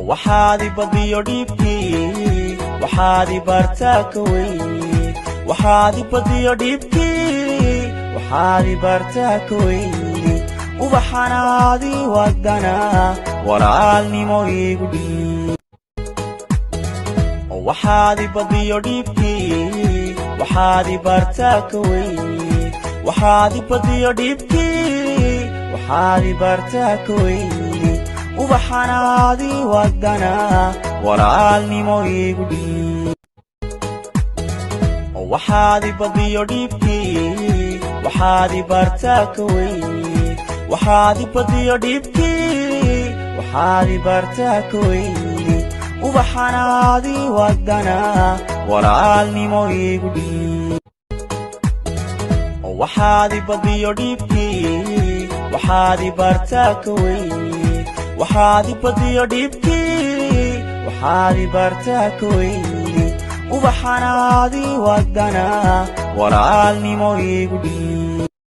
waxaad badiyo dhibkii waxaad bartaa ka weyn waxaad badiyo dhibkii waxaad bartaa ka weyn ubaxanaadi wadana walaalnimo igu dhiib waxaad badiyo dhibkii waxaad bartaa ka weyn waxaad badiyo dhibkii waxaad bartaa ka weyn ubaxanaadi wadana walaalnimo igu dhiib waxaad badiyo dhibkii waxaad bartaa ka weyn waxaad badiyo dhibkii waxaad bartaa ka weyn ubaxanaadi wadana walaalnimo igu dhiib waxaad badiyo dhibkii waxaad bartaa ka weyn waxaad badiyo dhibkii waxaad bartaa ka weyn ubaxanaadi wadana walaalnimo igu dhiib